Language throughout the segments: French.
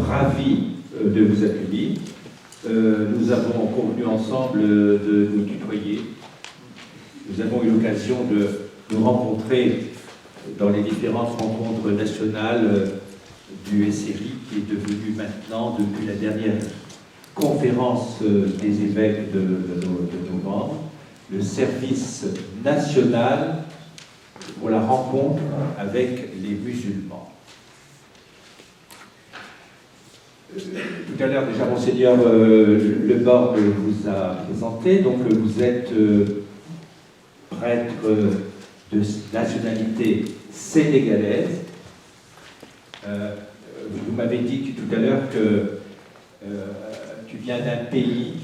ravis de vous accueillir. Nous avons convenu ensemble de nous tutoyer. Nous avons eu l'occasion de nous rencontrer dans les différentes rencontres nationales du SRI, qui est devenu maintenant, depuis la dernière conférence des évêques de novembre, le service national pour la rencontre avec les musulmans. Tout à l'heure, déjà, Monseigneur Le Borgne vous a présenté. Donc, vous êtes prêtre de nationalité sénégalaise. Vous m'avez dit tout à l'heure que tu viens d'un pays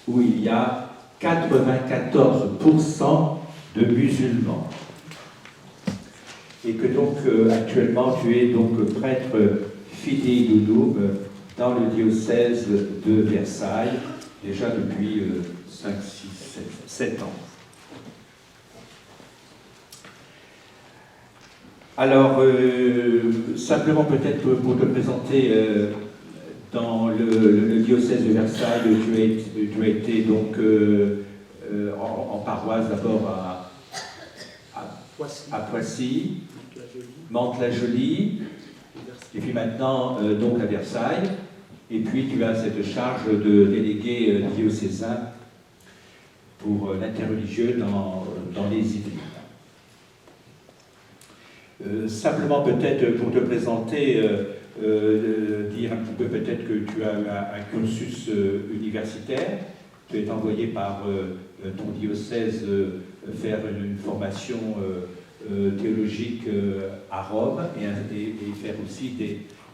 où il y a 94% de musulmans. Et que donc, actuellement, tu es donc prêtre fidei douloub dans le diocèse de Versailles, déjà depuis 5, 6, 7 ans. Alors, simplement peut-être pour te présenter, dans le diocèse de Versailles, tu as été donc en paroisse d'abord à Poissy, Mantes-la-Jolie, et puis maintenant donc à Versailles, et puis tu as cette charge de délégué diocésain pour l'interreligieux dans les Yvelines. Simplement peut-être pour te présenter, dire un petit peu peut-être que tu as un cursus universitaire. Tu es envoyé par ton diocèse faire une formation théologique à Rome et faire aussi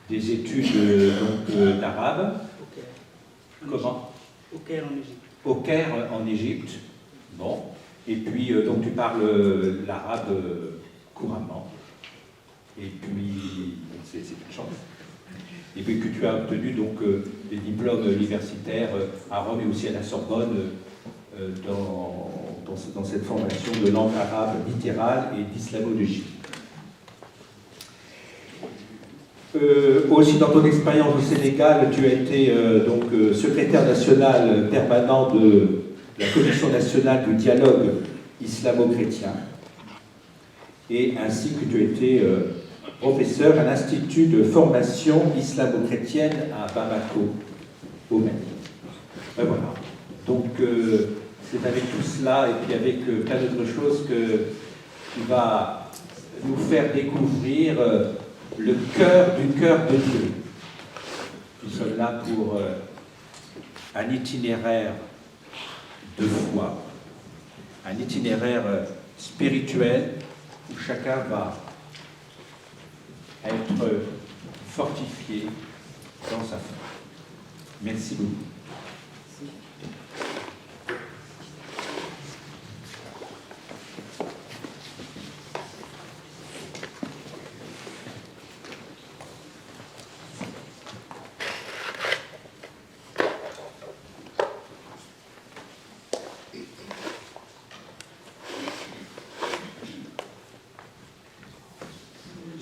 des études d'arabe. Comment? Au Caire en Égypte. Au Caire en Égypte. Bon. Et puis donc tu parles l'arabe couramment. Et puis, c'est une chance. Et puis que tu as obtenu donc des diplômes universitaires à Rome et aussi à la Sorbonne dans cette formation de langue arabe littérale et d'islamologie. Aussi dans ton expérience au Sénégal, tu as été donc secrétaire national permanent de la Commission nationale du dialogue islamo-chrétien, et ainsi que tu as été professeur à l'Institut de formation islamo-chrétienne à Bamako, au Mali. Ben voilà. Donc, c'est avec tout cela et puis avec plein d'autres choses que tu vas nous faire découvrir le cœur du cœur de Dieu. Nous sommes là pour un itinéraire de foi, un itinéraire spirituel où chacun va être fortifié dans sa foi. Merci beaucoup.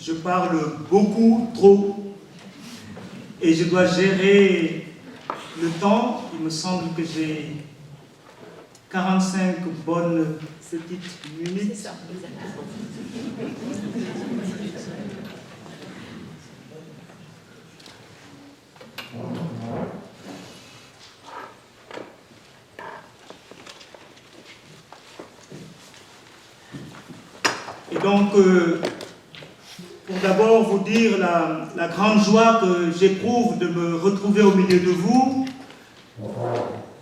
Je parle beaucoup, trop, et je dois gérer le temps. Il me semble que j'ai 45 bonnes petites minutes. C'est ça, Et donc, pour d'abord vous dire la grande joie que j'éprouve de me retrouver au milieu de vous,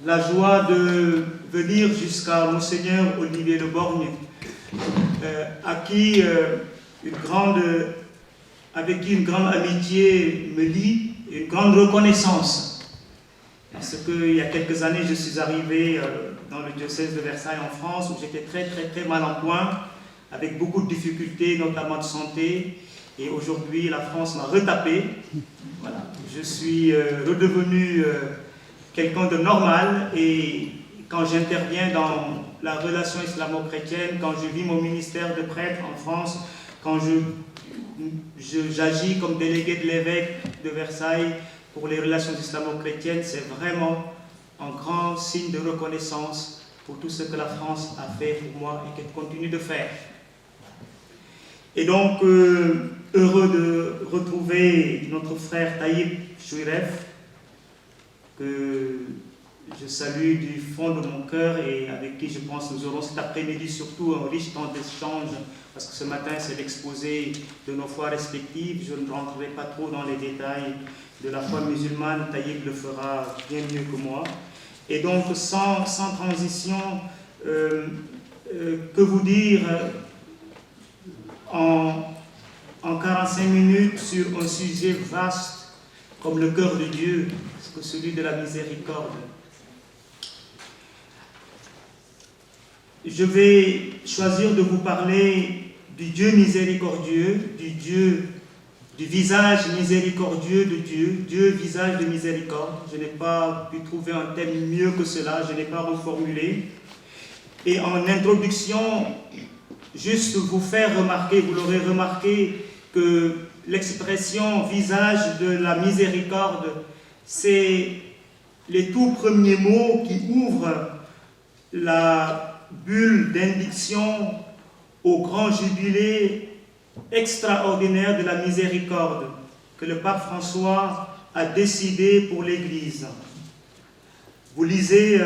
la joie de venir jusqu'à Monseigneur Olivier Le Borgne, avec qui une grande amitié me lie, et une grande reconnaissance. Parce qu'il y a quelques années, je suis arrivé dans le diocèse de Versailles en France, où j'étais très mal en point, avec beaucoup de difficultés, notamment de santé. Et aujourd'hui, la France m'a retapé. Voilà. Je suis redevenu quelqu'un de normal. Et quand j'interviens dans la relation islamo-chrétienne, quand je vis mon ministère de prêtre en France, quand j'agis comme délégué de l'évêque de Versailles, pour les relations islamo-chrétiennes, c'est vraiment un grand signe de reconnaissance pour tout ce que la France a fait pour moi et qu'elle continue de faire. Et donc, heureux de retrouver notre frère Taïb Chouiref, que je salue du fond de mon cœur et avec qui je pense nous aurons cet après-midi surtout un riche temps d'échange, parce que ce matin c'est l'exposé de nos foi respectives. Je ne rentrerai pas trop dans les détails de la foi musulmane, Taïb le fera bien mieux que moi. Et donc sans transition, que vous dire en 45 minutes sur un sujet vaste comme le cœur de Dieu, que celui de la miséricorde. Je vais choisir de vous parler du Dieu miséricordieux, du visage miséricordieux de Dieu, Dieu visage de miséricorde. Je n'ai pas pu trouver un thème mieux que cela, je n'ai pas reformulé. Et en introduction, juste vous faire remarquer, vous l'aurez remarqué, que l'expression visage de la miséricorde, c'est les tout premiers mots qui ouvrent la bulle d'indiction au grand jubilé extraordinaire de la miséricorde que le pape François a décidé pour l'Église. Vous lisez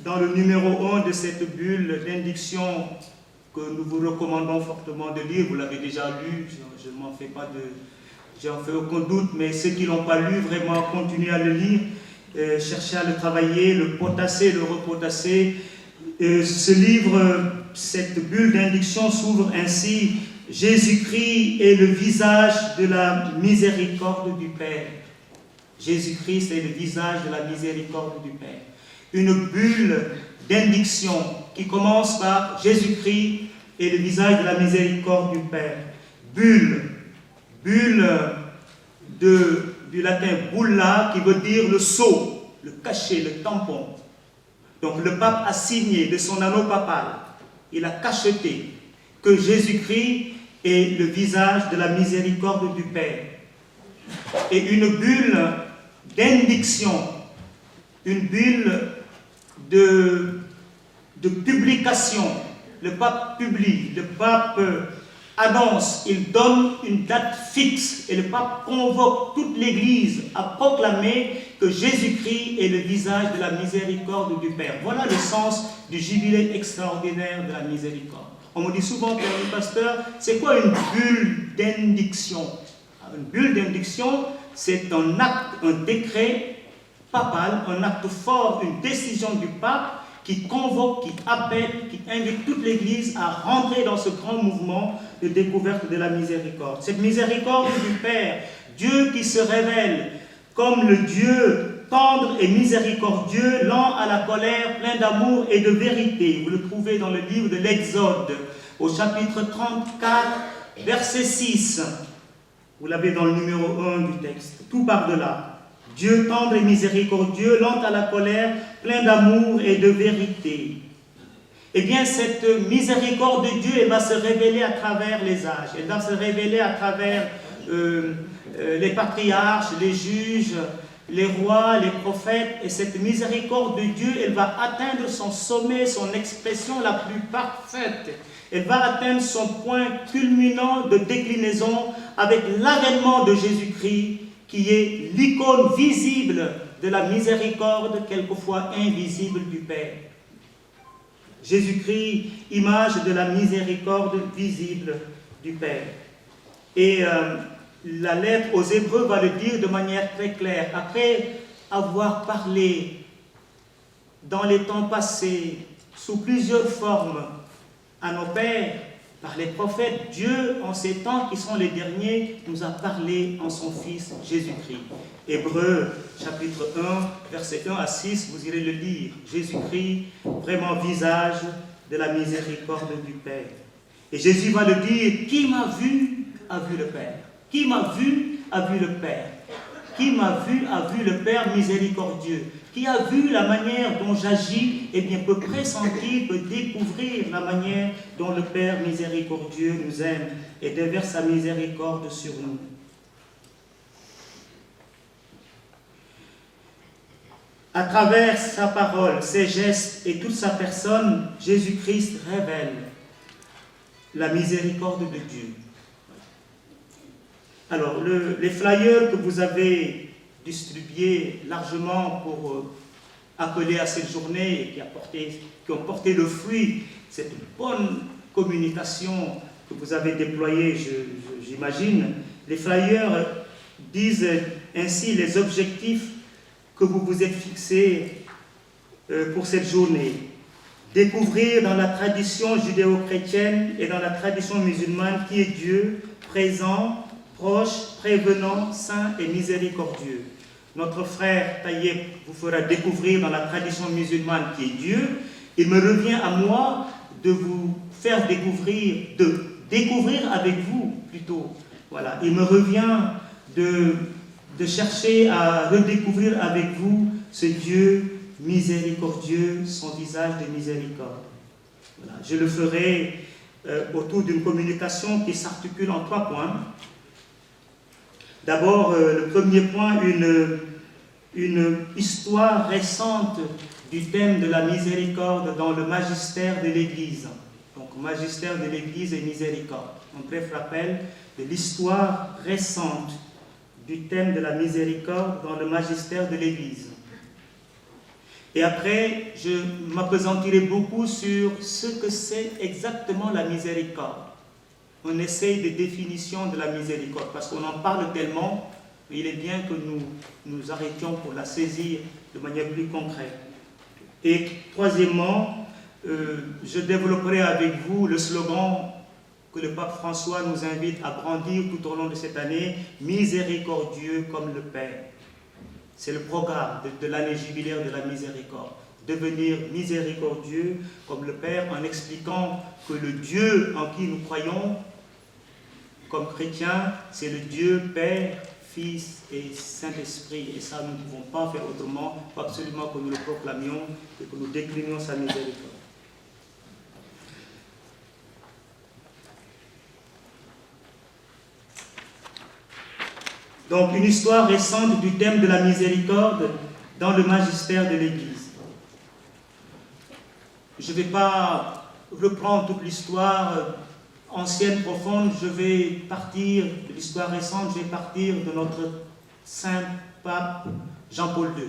dans le numéro 1 de cette bulle d'indiction que nous vous recommandons fortement de lire, vous l'avez déjà lu, je ne m'en fais pas j'en fais aucun doute, mais ceux qui ne l'ont pas lu, vraiment continuez à le lire, cherchez à le travailler, le potasser, le repotasser. Ce livre, cette bulle d'indiction s'ouvre ainsi: Jésus-Christ est le visage de la miséricorde du Père. Jésus-Christ est le visage de la miséricorde du Père. Une bulle d'indiction qui commence par Jésus-Christ est le visage de la miséricorde du Père. Bulle du latin bulla, qui veut dire le sceau, le cachet, le tampon. Donc le pape a signé de son anneau papal, il a cacheté que Jésus-Christ est le visage de la miséricorde du Père. Et une bulle d'indiction, une bulle de publication. Le pape publie, le pape annonce, il donne une date fixe et le pape convoque toute l'Église à proclamer que Jésus-Christ est le visage de la miséricorde du Père. Voilà le sens du jubilé extraordinaire de la miséricorde. On me dit souvent, Père le pasteur, c'est quoi une bulle d'indiction? Une bulle d'indiction, c'est un acte, un décret papal, un acte fort, une décision du pape qui convoque, qui appelle, qui invite toute l'Église à rentrer dans ce grand mouvement de découverte de la miséricorde. Cette miséricorde du Père, Dieu qui se révèle comme le Dieu tendre et miséricordieux, lent à la colère, plein d'amour et de vérité. Vous le trouvez dans le livre de l'Exode, au chapitre 34, verset 6. Vous l'avez dans le numéro 1 du texte, tout par-delà. Dieu tendre et miséricordieux, lent à la colère, plein d'amour et de vérité. Eh bien, cette miséricorde de Dieu, elle va se révéler à travers les âges. Elle va se révéler à travers les patriarches, les juges, les rois, les prophètes. Et cette miséricorde de Dieu, elle va atteindre son sommet, son expression la plus parfaite. Elle va atteindre son point culminant de déclinaison avec l'avènement de Jésus-Christ, qui est l'icône visible de la miséricorde, quelquefois invisible du Père. Jésus-Christ, image de la miséricorde visible du Père. Et la lettre aux Hébreux va le dire de manière très claire. Après avoir parlé dans les temps passés, sous plusieurs formes, à nos pères, par les prophètes, Dieu, en ces temps qui sont les derniers, nous a parlé en son Fils Jésus-Christ. Hébreux, chapitre 1, versets 1 à 6, vous irez le lire. Jésus-Christ, vraiment visage de la miséricorde du Père. Et Jésus va le dire: qui m'a vu, a vu le Père. Qui m'a vu, a vu le Père. Qui m'a vu, a vu le Père miséricordieux. Qui a vu la manière dont j'agis, eh bien, peut pressentir, peut découvrir la manière dont le Père miséricordieux nous aime et déverse sa miséricorde sur nous. À travers sa parole, ses gestes et toute sa personne, Jésus-Christ révèle la miséricorde de Dieu. Alors, les flyers que vous avez distribués largement pour appeler à cette journée et qui ont porté le fruit, cette bonne communication que vous avez déployée, j'imagine, les flyers disent ainsi les objectifs que vous vous êtes fixés pour cette journée. Découvrir dans la tradition judéo-chrétienne et dans la tradition musulmane qui est Dieu, présent, proche, prévenant, saint et miséricordieux. Notre frère Taïeb vous fera découvrir dans la tradition musulmane qui est Dieu. Il me revient à moi de vous faire découvrir, de découvrir avec vous plutôt. Voilà, il me revient de chercher à redécouvrir avec vous ce Dieu miséricordieux, son visage de miséricorde. Voilà, je le ferai autour d'une communication qui s'articule en 3 points. D'abord, le premier point, une histoire récente du thème de la miséricorde dans le magistère de l'Église. Donc, magistère de l'Église et miséricorde. Un bref rappel de l'histoire récente du thème de la miséricorde dans le magistère de l'Église. Et après, je m'appesantirai beaucoup sur ce que c'est exactement la miséricorde. On essaye des définitions de la miséricorde, parce qu'on en parle tellement, il est bien que nous arrêtions pour la saisir de manière plus concrète. Et troisièmement, je développerai avec vous le slogan que le pape François nous invite à brandir tout au long de cette année, « Miséricordieux comme le Père ». C'est le programme de l'année jubilaire de la miséricorde. Devenir miséricordieux comme le Père en expliquant que le Dieu en qui nous croyons, comme chrétiens, c'est le Dieu Père, Fils et Saint-Esprit. Et ça, nous ne pouvons pas faire autrement. Il faut absolument que nous le proclamions et que nous déclinions sa miséricorde. Donc, une histoire récente du thème de la miséricorde dans le magistère de l'Église. Je ne vais pas reprendre toute l'histoire ancienne, profonde. Je vais partir de l'histoire récente, je vais partir de notre saint pape Jean-Paul II,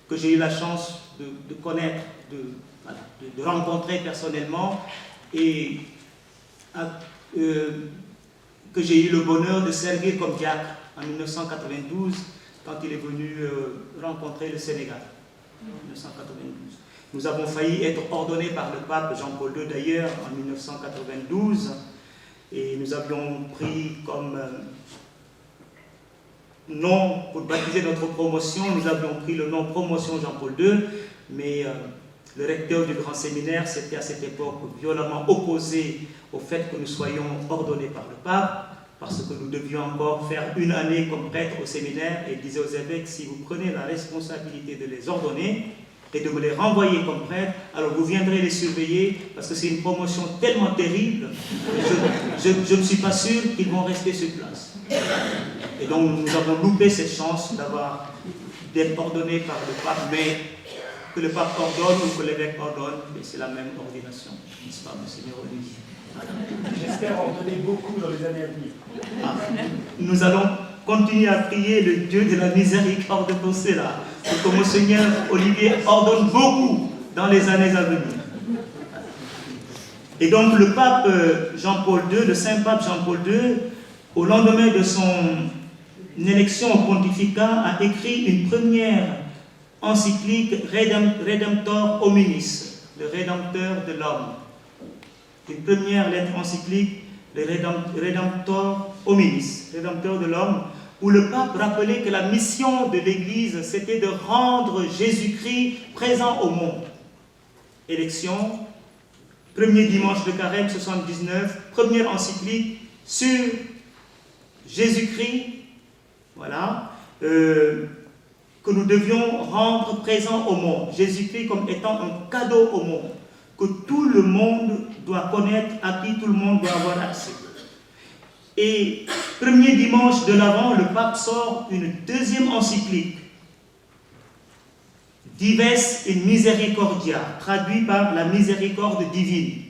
que j'ai eu la chance de connaître, de rencontrer personnellement et que j'ai eu le bonheur de servir comme diacre en 1992, quand il est venu rencontrer le Sénégal, en 1992. Nous avons failli être ordonnés par le pape Jean-Paul II d'ailleurs en 1992, et nous avions pris comme nom, pour baptiser notre promotion, nous avions pris le nom Promotion Jean-Paul II, mais le recteur du grand séminaire s'était à cette époque violemment opposé au fait que nous soyons ordonnés par le pape, parce que nous devions encore faire une année comme prêtre au séminaire, et disait aux évêques, si vous prenez la responsabilité de les ordonner et de me les renvoyer comme prêtre, alors vous viendrez les surveiller, parce que c'est une promotion tellement terrible, je ne suis pas sûr qu'ils vont rester sur place. Et donc nous avons loupé cette chance d'être ordonnés par le pape, mais que le pape ordonne ou que l'évêque ordonne, c'est la même ordination, n'est-ce pas, Monseigneur Olivier? J'espère en donner beaucoup dans les années à venir. Nous allons continuer à prier le Dieu de la miséricorde pour cela, pour que Monseigneur Olivier ordonne beaucoup dans les années à venir. Et donc le pape Jean-Paul II, le saint pape Jean-Paul II, au lendemain de son élection au pontificat, a écrit une première encyclique Redemptor Hominis, le Rédempteur de l'homme. Une première lettre encyclique, le Redemptor Hominis, Rédempteur de l'homme, où le pape rappelait que la mission de l'Église, c'était de rendre Jésus-Christ présent au monde. Élection, premier dimanche de Carême 79, première encyclique sur Jésus-Christ, voilà, que nous devions rendre présent au monde. Jésus-Christ comme étant un cadeau au monde, que tout le monde doit connaître, à qui tout le monde doit avoir accès. Et premier dimanche de l'Avent, le pape sort une deuxième encyclique, Dives in misericordia, traduit par la miséricorde divine.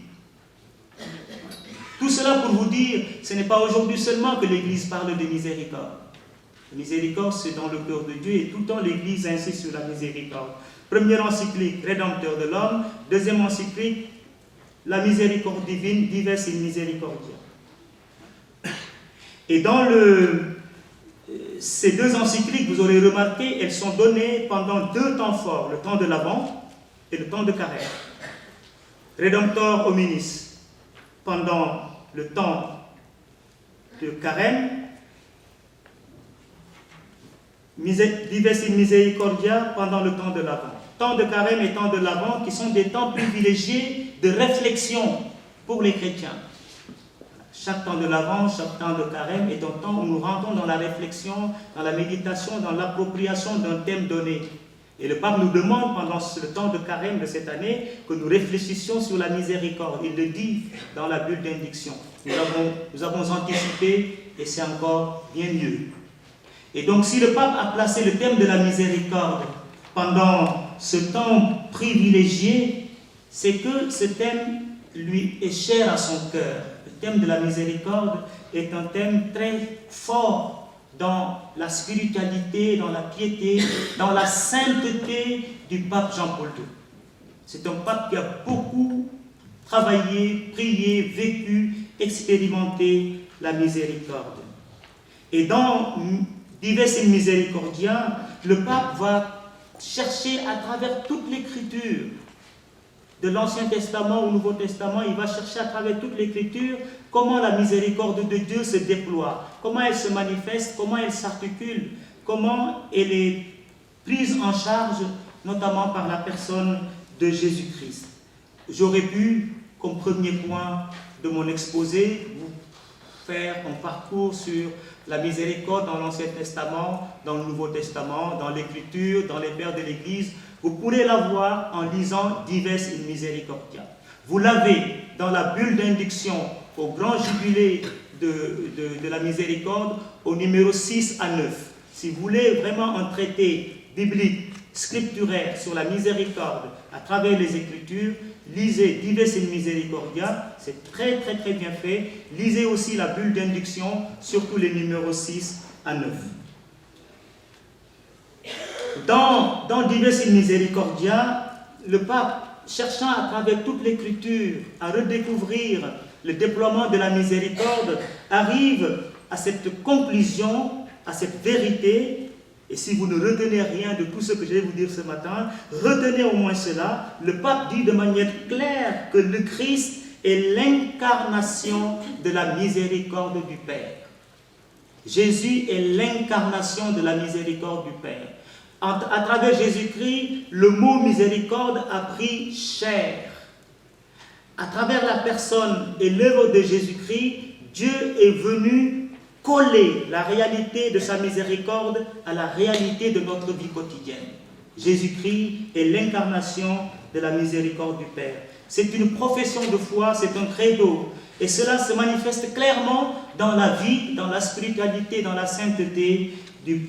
Tout cela pour vous dire, ce n'est pas aujourd'hui seulement que l'Église parle de miséricorde. La miséricorde, c'est dans le cœur de Dieu et tout le temps l'Église insiste sur la miséricorde. Première encyclique, Rédempteur de l'homme. Deuxième encyclique, la miséricorde divine, Dives in misericordia. Et dans ces deux encycliques, vous aurez remarqué, elles sont données pendant deux temps forts, le temps de l'Avent et le temps de Carême. Rédemptor hominis, pendant le temps de Carême, Dives in misericordia pendant le temps de l'Avent. Temps de Carême et temps de l'Avent qui sont des temps privilégiés de réflexion pour les chrétiens. Chaque temps de l'Avent, chaque temps de Carême est un temps où nous rentrons dans la réflexion, dans la méditation, dans l'appropriation d'un thème donné. Et le pape nous demande pendant le temps de Carême de cette année que nous réfléchissions sur la miséricorde. Il le dit dans la bulle d'indiction. Nous avons anticipé et c'est encore bien mieux. Et donc si le pape a placé le thème de la miséricorde pendant ce temps privilégié, c'est que ce thème lui est cher à son cœur. Le thème de la miséricorde est un thème très fort dans la spiritualité, dans la piété, dans la sainteté du pape Jean-Paul II. C'est un pape qui a beaucoup travaillé, prié, vécu, expérimenté la miséricorde. Et dans Dives in misericordia, le pape va chercher à travers toute l'écriture, de l'Ancien Testament au Nouveau Testament, il va chercher à travers toute l'Écriture comment la miséricorde de Dieu se déploie, comment elle se manifeste, comment elle s'articule, comment elle est prise en charge, notamment par la personne de Jésus-Christ. J'aurais pu, comme premier point de mon exposé, vous faire un parcours sur la miséricorde dans l'Ancien Testament, dans le Nouveau Testament, dans l'Écriture, dans les pères de l'Église. Vous pourrez la voir en lisant Dives in misericordia. Vous l'avez dans la bulle d'indiction au grand jubilé de la miséricorde au numéro 6 à 9. Si vous voulez vraiment un traité biblique, scripturaire sur la miséricorde à travers les Écritures, lisez Dives in misericordia, c'est très très très bien fait. Lisez aussi la bulle d'indiction, surtout les numéros 6 à 9. Dans Dives in misericordia, le pape, cherchant à travers toute l'écriture à redécouvrir le déploiement de la miséricorde, arrive à cette conclusion, à cette vérité. Et si vous ne retenez rien de tout ce que je vais vous dire ce matin, retenez au moins cela. Le pape dit de manière claire que le Christ est l'incarnation de la miséricorde du Père. Jésus est l'incarnation de la miséricorde du Père. À travers Jésus-Christ, le mot miséricorde a pris chair. À travers la personne et l'œuvre de Jésus-Christ, Dieu est venu coller la réalité de sa miséricorde à la réalité de notre vie quotidienne. Jésus-Christ est l'incarnation de la miséricorde du Père. C'est une profession de foi, c'est un credo. Et cela se manifeste clairement dans la vie, dans la spiritualité, dans la sainteté du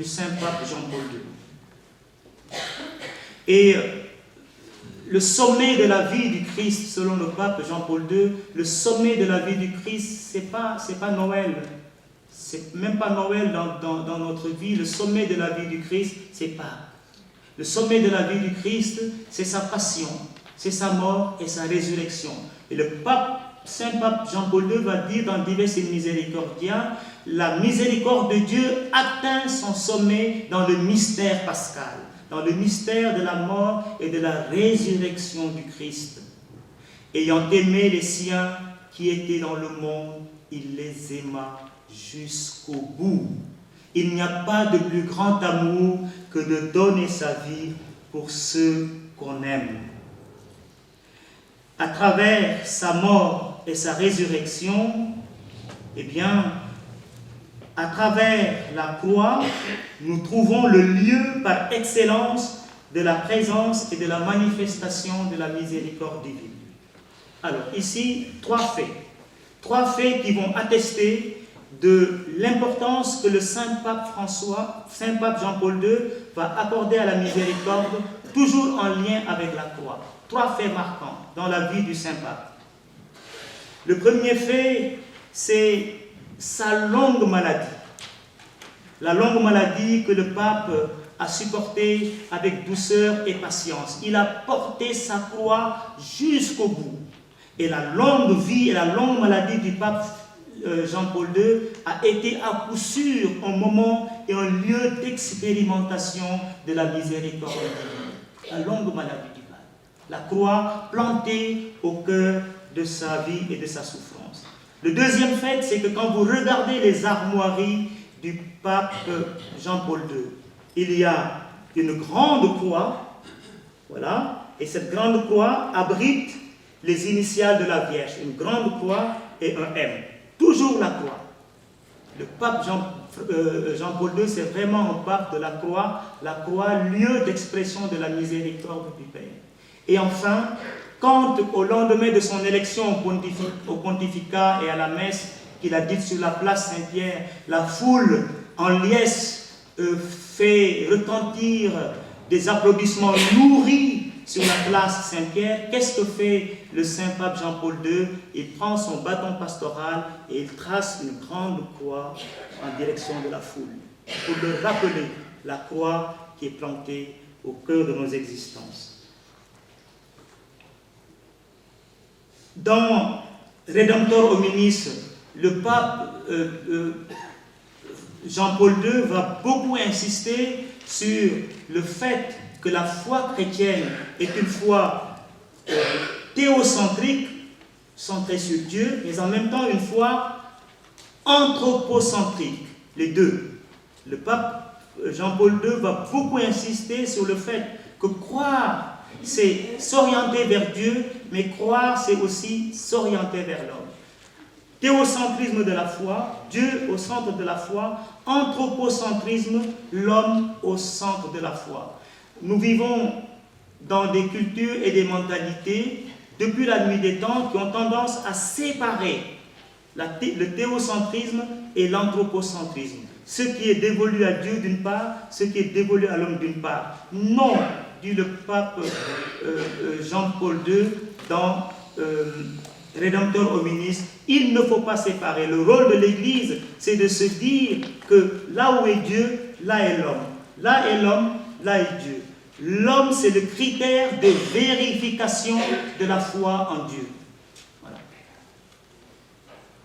Saint Pape Jean-Paul II. Et le sommet de la vie du Christ, selon le pape Jean-Paul II, le sommet de la vie du Christ, c'est pas Noël. C'est même pas Noël dans notre vie. Le sommet de la vie du Christ, c'est Pâques. Le sommet de la vie du Christ, c'est sa passion, c'est sa mort et sa résurrection. Et le Saint Pape Jean-Paul II va dire dans Dives in misericordia, la miséricorde de Dieu atteint son sommet dans le mystère pascal, dans le mystère de la mort et de la résurrection du Christ. Ayant aimé les siens qui étaient dans le monde, il les aima jusqu'au bout. Il n'y a pas de plus grand amour que de donner sa vie pour ceux qu'on aime. À travers sa mort et sa résurrection, eh bien, à travers la croix, nous trouvons le lieu par excellence de la présence et de la manifestation de la miséricorde divine. Alors, ici, trois faits qui vont attester de l'importance que le Saint-Pape Jean-Paul II va accorder à la miséricorde, toujours en lien avec la croix. 3 faits marquants dans la vie du Saint-Pape. Le premier fait, c'est sa longue maladie. La longue maladie que le pape a supportée avec douceur et patience. Il a porté sa croix jusqu'au bout. Et la longue vie et la longue maladie du pape Jean-Paul II a été à coup sûr un moment et un lieu d'expérimentation de la miséricorde divine. La longue maladie du pape. La croix plantée au cœur de sa vie et de sa souffrance. Le deuxième fait, c'est que quand vous regardez les armoiries du pape Jean-Paul II, il y a une grande croix, voilà, et cette grande croix abrite les initiales de la Vierge, une grande croix et un M. Toujours la croix. Le pape Jean-Paul II, c'est vraiment un pape de la croix, lieu d'expression de la miséricorde du Père. Et enfin, quand au lendemain de son élection au pontificat et à la messe qu'il a dite sur la place Saint-Pierre, la foule en liesse fait retentir des applaudissements nourris sur la place Saint-Pierre, qu'est-ce que fait le Saint-Pape Jean-Paul II? Il prend son bâton pastoral et il trace une grande croix en direction de la foule, pour leur rappeler la croix qui est plantée au cœur de nos existences. Dans Redemptor Hominis, le pape Jean-Paul II va beaucoup insister sur le fait que la foi chrétienne est une foi théocentrique, centrée sur Dieu, mais en même temps une foi anthropocentrique, les deux. Le pape Jean-Paul II va beaucoup insister sur le fait que croire, c'est s'orienter vers Dieu, mais croire, c'est aussi s'orienter vers l'homme. Théocentrisme de la foi, Dieu au centre de la foi, anthropocentrisme, l'homme au centre de la foi. Nous vivons dans des cultures et des mentalités, depuis la nuit des temps, qui ont tendance à séparer le théocentrisme et l'anthropocentrisme. Ce qui est dévolu à Dieu d'une part, ce qui est dévolu à l'homme d'une part. Non, dit le pape Jean-Paul II dans Redemptor Hominis, il ne faut pas séparer. Le rôle de l'Église, c'est de se dire que là où est Dieu, là est l'homme. Là est l'homme, là est Dieu. L'homme, c'est le critère de vérification de la foi en Dieu. Voilà.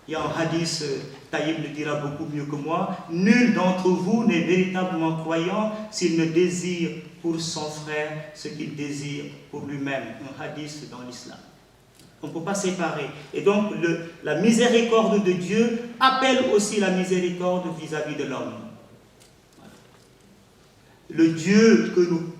Il y a un hadith, Taïb le dira beaucoup mieux que moi, nul d'entre vous n'est véritablement croyant s'il ne désire pour son frère ce qu'il désire pour lui-même. Un hadith dans l'islam. On ne peut pas séparer. Et donc, la miséricorde de Dieu appelle aussi la miséricorde vis-à-vis de l'homme. Voilà. Le Dieu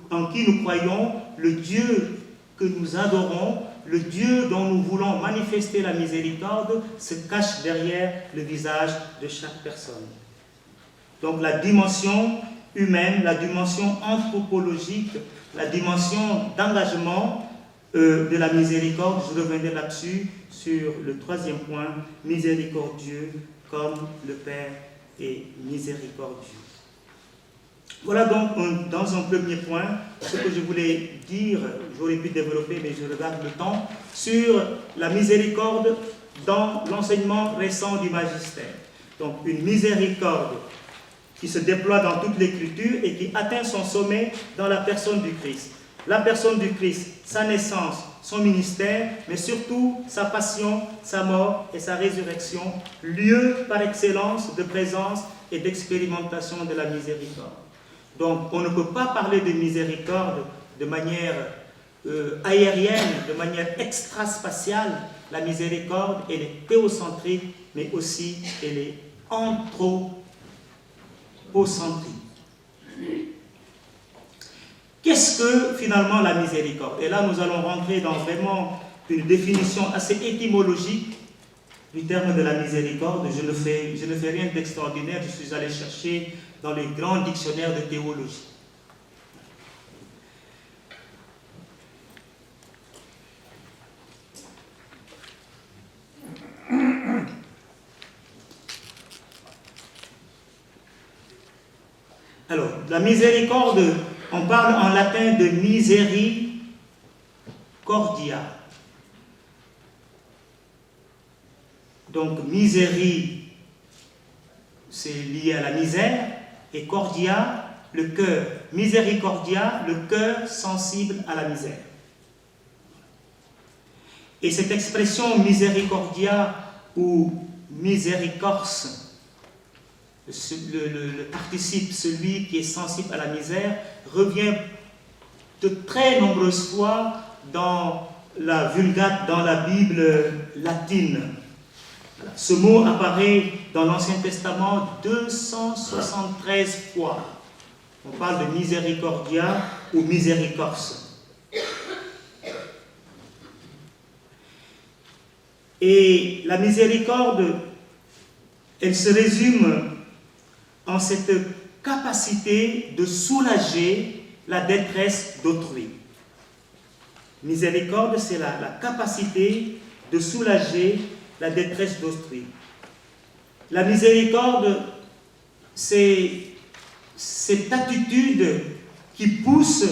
en qui nous croyons, le Dieu que nous adorons, le Dieu dont nous voulons manifester la miséricorde, se cache derrière le visage de chaque personne. Donc, la dimension humaine, la dimension anthropologique, la dimension d'engagement de la miséricorde, je reviendrai là-dessus, sur le troisième point, miséricordieux comme le Père est miséricordieux. Voilà donc dans un premier point ce que je voulais dire, j'aurais pu développer mais je regarde le temps, sur la miséricorde dans l'enseignement récent du magistère. Donc une miséricorde qui se déploie dans toute l'écriture et qui atteint son sommet dans la personne du Christ. La personne du Christ, sa naissance, son ministère, mais surtout sa passion, sa mort et sa résurrection, lieu par excellence de présence et d'expérimentation de la miséricorde. Donc on ne peut pas parler de miséricorde de manière aérienne, de manière extraspatiale. La miséricorde, elle est théocentrique, mais aussi elle est anthropocentrique. Qu'est-ce que finalement la miséricorde? Et là nous allons rentrer dans vraiment une définition assez étymologique du terme de la miséricorde. Je ne fais rien d'extraordinaire, je suis allé chercher dans les grands dictionnaires de théologie. Alors, la miséricorde, on parle en latin de misericordia. Donc, misérie, c'est lié à la misère, et cordia, le cœur. Misericordia, le cœur sensible à la misère. Et cette expression misericordia ou miséricors, le participe, celui qui est sensible à la misère, revient de très nombreuses fois dans la Vulgate, dans la Bible latine. Ce mot apparaît dans l'Ancien Testament 273 fois. On parle de misericordia ou miséricors. Et la miséricorde, elle se résume en cette capacité de soulager la détresse d'autrui. Miséricorde, c'est la capacité de soulager la détresse d'autrui. La miséricorde, c'est cette attitude qui pousse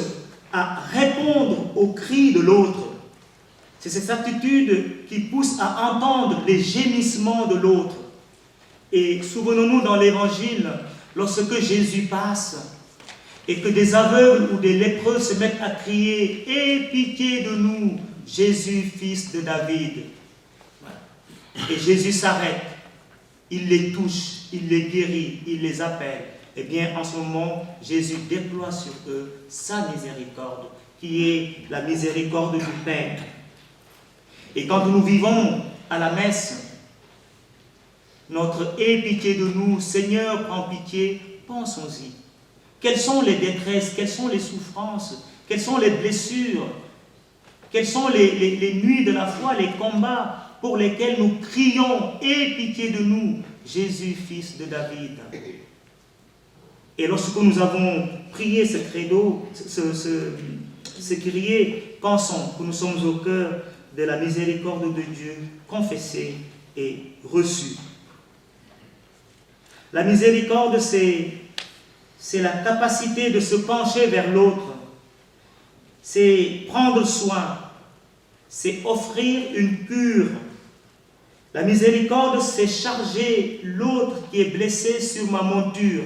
à répondre aux cris de l'autre. C'est cette attitude qui pousse à entendre les gémissements de l'autre. Et souvenons-nous dans l'Évangile, lorsque Jésus passe et que des aveugles ou des lépreux se mettent à crier « Aie pitié de nous, Jésus, fils de David !» Et Jésus s'arrête, il les touche, il les guérit, il les appelle. Eh bien, en ce moment, Jésus déploie sur eux sa miséricorde, qui est la miséricorde du Père. Et quand nous vivons à la messe, notre « Aie pitié de nous, Seigneur, prends pitié », pensons-y. Quelles sont les détresses, quelles sont les souffrances, quelles sont les blessures, quelles sont les nuits de la foi, les combats pour lesquels nous crions « Aie pitié de nous, Jésus, fils de David ». Et lorsque nous avons prié ce credo, ce crier, pensons que nous sommes au cœur de la miséricorde de Dieu, confessée et reçue. La miséricorde, c'est la capacité de se pencher vers l'autre, c'est prendre soin, c'est offrir une cure. La miséricorde, c'est charger l'autre qui est blessé sur ma monture.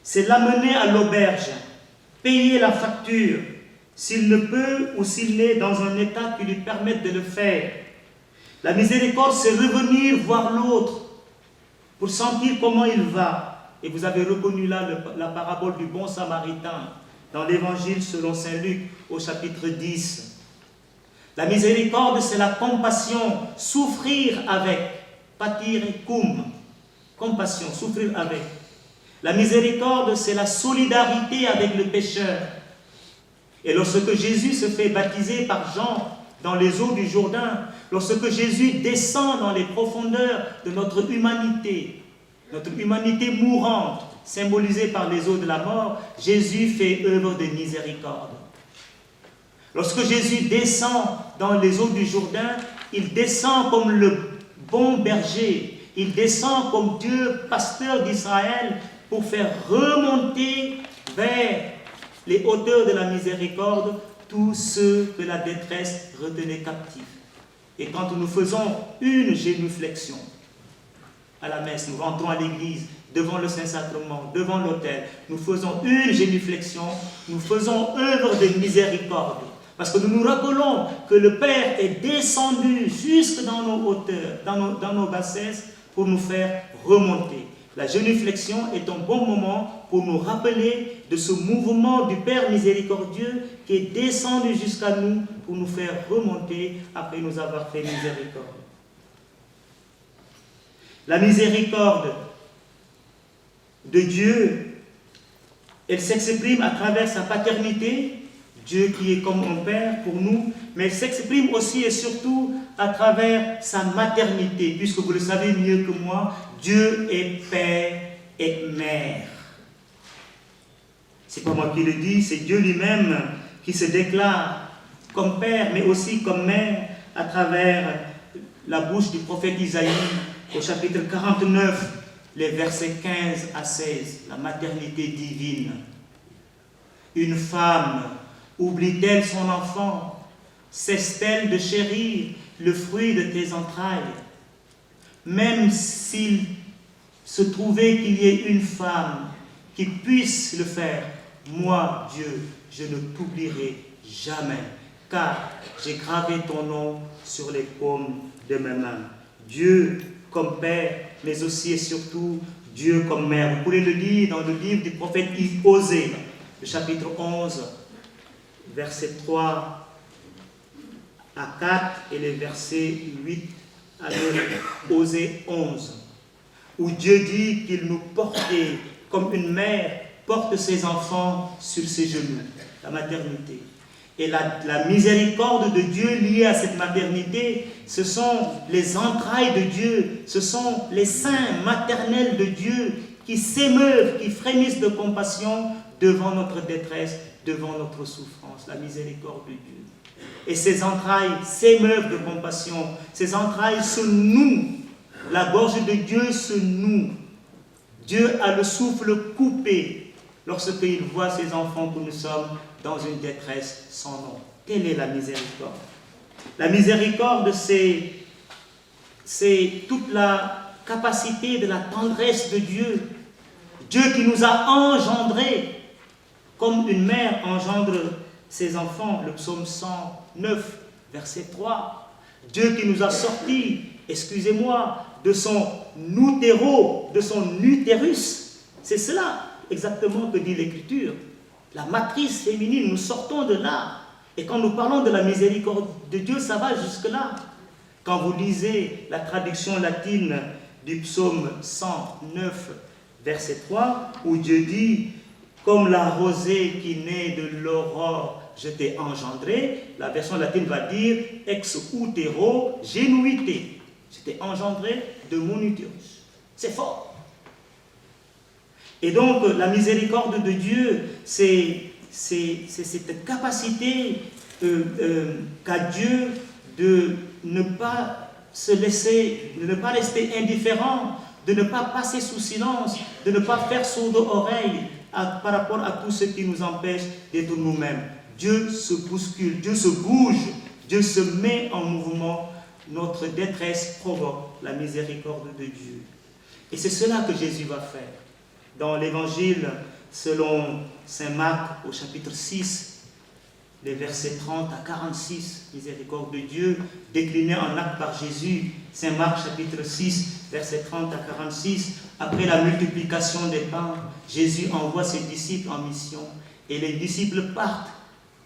C'est l'amener à l'auberge, payer la facture, s'il ne peut ou s'il est dans un état qui lui permette de le faire. La miséricorde, c'est revenir voir l'autre pour sentir comment il va. Et vous avez reconnu là la parabole du bon samaritain dans l'évangile selon saint Luc au chapitre 10. La miséricorde, c'est la compassion, souffrir avec, patir cum, compassion, souffrir avec. La miséricorde, c'est la solidarité avec le pécheur. Et lorsque Jésus se fait baptiser par Jean dans les eaux du Jourdain, lorsque Jésus descend dans les profondeurs de notre humanité mourante, symbolisée par les eaux de la mort, Jésus fait œuvre de miséricorde. Lorsque Jésus descend dans les eaux du Jourdain, il descend comme le bon berger, il descend comme Dieu, pasteur d'Israël, pour faire remonter vers les hauteurs de la miséricorde tous ceux que la détresse retenait captifs. Et quand nous faisons une génuflexion à la messe, nous rentrons à l'église, devant le Saint-Sacrement, devant l'autel, nous faisons une génuflexion, nous faisons œuvre de miséricorde. Parce que nous nous rappelons que le Père est descendu jusque dans nos hauteurs, dans nos bassesses, pour nous faire remonter. La génuflexion est un bon moment pour nous rappeler de ce mouvement du Père miséricordieux qui est descendu jusqu'à nous pour nous faire remonter après nous avoir fait miséricorde. La miséricorde de Dieu, elle s'exprime à travers sa paternité, Dieu qui est comme un Père pour nous, mais elle s'exprime aussi et surtout à travers sa maternité, puisque vous le savez mieux que moi, Dieu est Père et Mère. C'est pas moi qui le dis, c'est Dieu lui-même qui se déclare comme Père, mais aussi comme Mère, à travers la bouche du prophète Isaïe, au chapitre 49, les versets 15 à 16, la maternité divine. Une femme oublie-t-elle son enfant? Cesse-t-elle de chérir le fruit de tes entrailles? Même s'il se trouvait qu'il y ait une femme qui puisse le faire, moi, Dieu, je ne t'oublierai jamais, car j'ai gravé ton nom sur les paumes de mes mains. Dieu comme Père, mais aussi et surtout Dieu comme Mère. Vous pouvez le lire dans le livre du prophète Osée, le chapitre 11, versets 3 à 4 et les versets 8 à 9, Osée 11, où Dieu dit qu'il nous portait comme une mère porte ses enfants sur ses genoux, la maternité. Et la miséricorde de Dieu liée à cette maternité, ce sont les entrailles de Dieu, ce sont les seins maternels de Dieu qui s'émeuvent, qui frémissent de compassion devant notre détresse, devant notre souffrance, la miséricorde de Dieu. Et ces entrailles s'émeuvent de compassion, ces entrailles se nouent, la gorge de Dieu se noue. Dieu a le souffle coupé lorsqu'il voit ses enfants que nous sommes dans une détresse sans nom. Quelle est la miséricorde? La miséricorde, c'est toute la capacité de la tendresse de Dieu. Dieu qui nous a engendrés, comme une mère engendre ses enfants, le psaume 109, verset 3. Dieu qui nous a sortis, excusez-moi, de son utéro, de son utérus. C'est cela exactement que dit l'Écriture. La matrice féminine, nous sortons de là. Et quand nous parlons de la miséricorde de Dieu, ça va jusque-là. Quand vous lisez la traduction latine du psaume 109, verset 3, où Dieu dit « Comme la rosée qui naît de l'aurore, je t'ai engendré », la version latine va dire « Ex utero genuité ». Je t'ai engendré de mon utérus. C'est fort. Et donc, la miséricorde de Dieu, c'est cette capacité qu'a Dieu de ne pas se laisser, de ne pas rester indifférent, de ne pas passer sous silence, de ne pas faire sourde oreille par rapport à tout ce qui nous empêche d'être nous-mêmes. Dieu se bouscule, Dieu se bouge, Dieu se met en mouvement. Notre détresse provoque la miséricorde de Dieu. Et c'est cela que Jésus va faire. Dans l'évangile, selon saint Marc, au chapitre 6, les versets 30 à 46, miséricorde de Dieu, déclinée en acte par Jésus, saint Marc, chapitre 6, versets 30 à 46, après la multiplication des pains, Jésus envoie ses disciples en mission, et les disciples partent,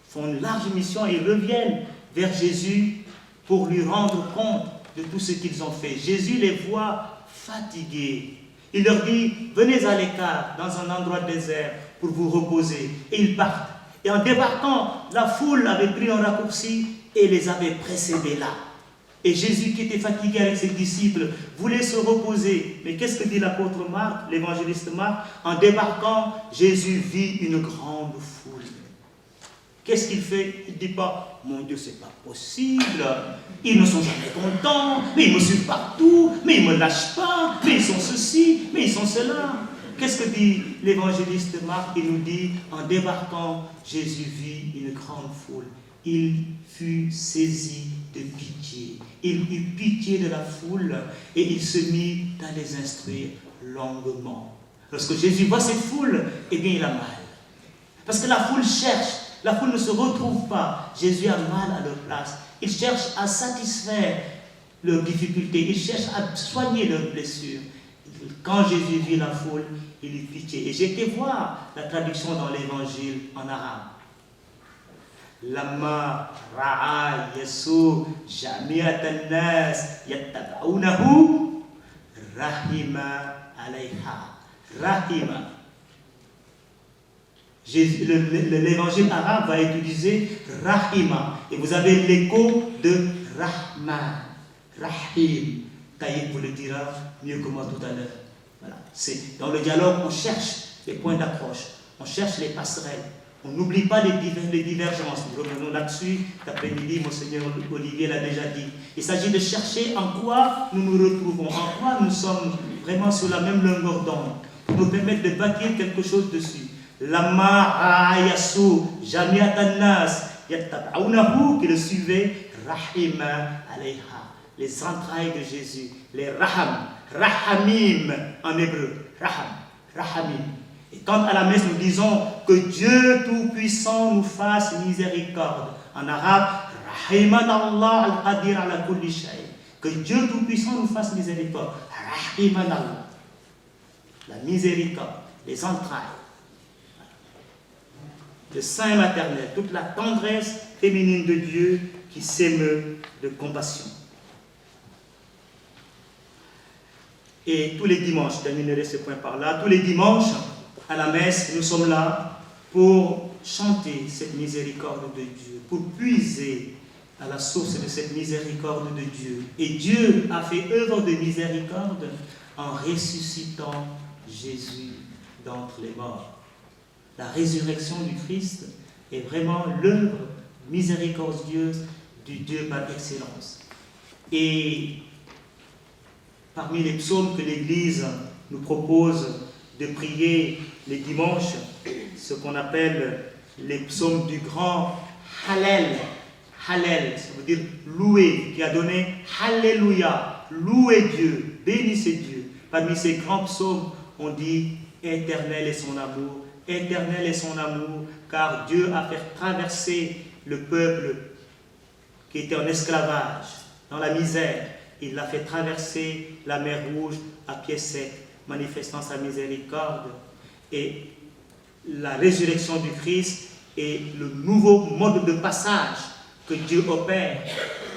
font une large mission et reviennent vers Jésus pour lui rendre compte de tout ce qu'ils ont fait. Jésus les voit fatigués. Il leur dit, venez à l'écart, dans un endroit désert, pour vous reposer. Et ils partent. Et en débarquant, la foule avait pris un raccourci et les avait précédés là. Et Jésus, qui était fatigué avec ses disciples, voulait se reposer. Mais qu'est-ce que dit l'apôtre Marc, l'évangéliste Marc? En débarquant, Jésus vit une grande foule. Qu'est-ce qu'il fait? Il ne dit pas, mon Dieu, c'est pas possible, ils ne sont jamais contents, mais ils me suivent partout, mais ils ne me lâchent pas, mais ils sont ceci, mais ils sont cela. Qu'est-ce que dit l'évangéliste Marc? Il nous dit, en débarquant, Jésus vit une grande foule. Il fut saisi de pitié. Il eut pitié de la foule et il se mit à les instruire longuement. Lorsque Jésus voit cette foule, eh bien il a mal. Parce que la foule cherche. La foule ne se retrouve pas. Jésus a mal à leur place. Il cherche à satisfaire leurs difficultés. Il cherche à soigner leurs blessures. Quand Jésus vit la foule, il eut pitié. Et j'ai été voir la traduction dans l'évangile en arabe. Lama ra'a Yesu jami'atan nas yattaba'unahu rahima alayha. Rahima. L'évangile arabe va utiliser Rahima. Et vous avez l'écho de Rahman. Rahim. Taïb vous le dira mieux que moi tout à l'heure. Voilà. Dans le dialogue, on cherche les points d'accroche. On cherche les passerelles. On n'oublie pas les divergences. Nous revenons là-dessus. Cet après-midi, Monseigneur Olivier l'a déjà dit. Il s'agit de chercher en quoi nous nous retrouvons, en quoi nous sommes vraiment sur la même longueur d'onde, pour nous permettre de bâtir quelque chose dessus. Lama ayasu jamiatan nas yattab'unahu, qui le suivait, rahima alayha, les entrailles de Jésus, les raham, rahamim en hébreu, rahamim. Et quand à la messe nous disons que Dieu Tout-Puissant nous fasse miséricorde, en arabe, rahiman Allah al-qadir ala kulli shay, que Dieu Tout-Puissant nous fasse miséricorde, rahiman Allah, la miséricorde, les entrailles, le sein maternel, toute la tendresse féminine de Dieu qui s'émeut de compassion. Et tous les dimanches, je terminerai ce point par là, tous les dimanches, à la messe, nous sommes là pour chanter cette miséricorde de Dieu, pour puiser à la source de cette miséricorde de Dieu. Et Dieu a fait œuvre de miséricorde en ressuscitant Jésus d'entre les morts. La résurrection du Christ est vraiment l'œuvre miséricordieuse du Dieu par excellence. Et parmi les psaumes que l'Église nous propose de prier les dimanches, ce qu'on appelle les psaumes du grand Hallel. Hallel, ça veut dire louer, qui a donné Alléluia, louez Dieu, bénissez Dieu. Parmi ces grands psaumes, on dit éternel est son amour, éternel est son amour, car Dieu a fait traverser le peuple qui était en esclavage, dans la misère. Il l'a fait traverser la mer Rouge à pied sec, manifestant sa miséricorde. Et la résurrection du Christ est le nouveau mode de passage que Dieu opère,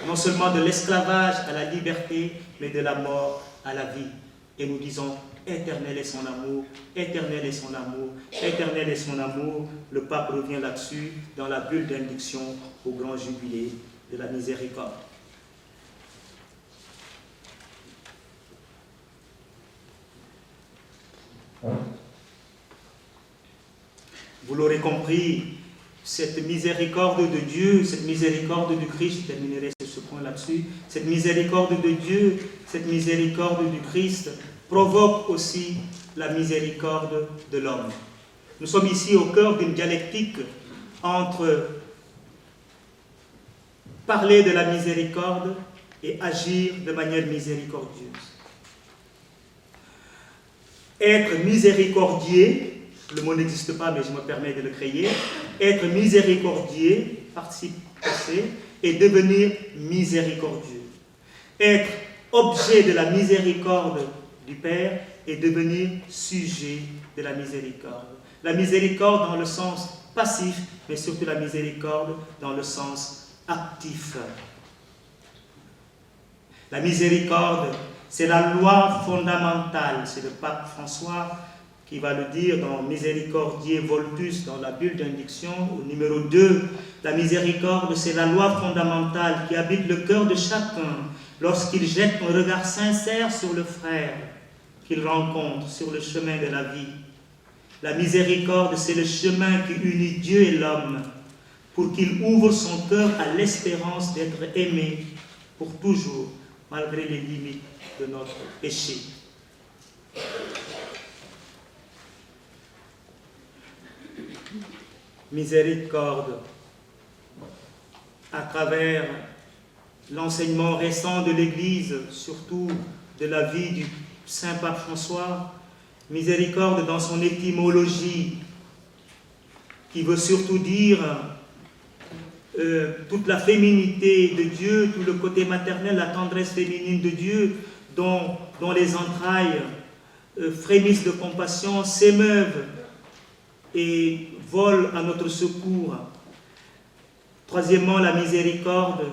non seulement de l'esclavage à la liberté, mais de la mort à la vie. Et nous disons, éternel est son amour, éternel est son amour, éternel est son amour. Le pape revient là-dessus dans la bulle d'induction au grand jubilé de la miséricorde. Vous l'aurez compris, cette miséricorde de Dieu, cette miséricorde du Christ, je terminerai sur ce point là-dessus, cette miséricorde de Dieu, cette miséricorde du Christ provoque aussi la miséricorde de l'homme. Nous sommes ici au cœur d'une dialectique entre parler de la miséricorde et agir de manière miséricordieuse. Être miséricordieux, le mot n'existe pas mais je me permets de le créer, être miséricordieux, participe passé, et devenir miséricordieux. Être objet de la miséricorde du Père et devenir sujet de la miséricorde. La miséricorde dans le sens passif, mais surtout la miséricorde dans le sens actif. La miséricorde, c'est la loi fondamentale. C'est le pape François qui va le dire dans Misericordiae Voltus, dans la bulle d'indiction, au numéro 2. La miséricorde, c'est la loi fondamentale qui habite le cœur de chacun lorsqu'il jette un regard sincère sur le frère qu'il rencontre sur le chemin de la vie. La miséricorde, c'est le chemin qui unit Dieu et l'homme pour qu'il ouvre son cœur à l'espérance d'être aimé pour toujours, malgré les limites de notre péché. Miséricorde, à travers l'enseignement récent de l'Église, surtout de la vie du Saint Pape François, miséricorde dans son étymologie, qui veut surtout dire toute la féminité de Dieu, tout le côté maternel, la tendresse féminine de Dieu, dont les entrailles frémissent de compassion, s'émeuvent et volent à notre secours. Troisièmement, la miséricorde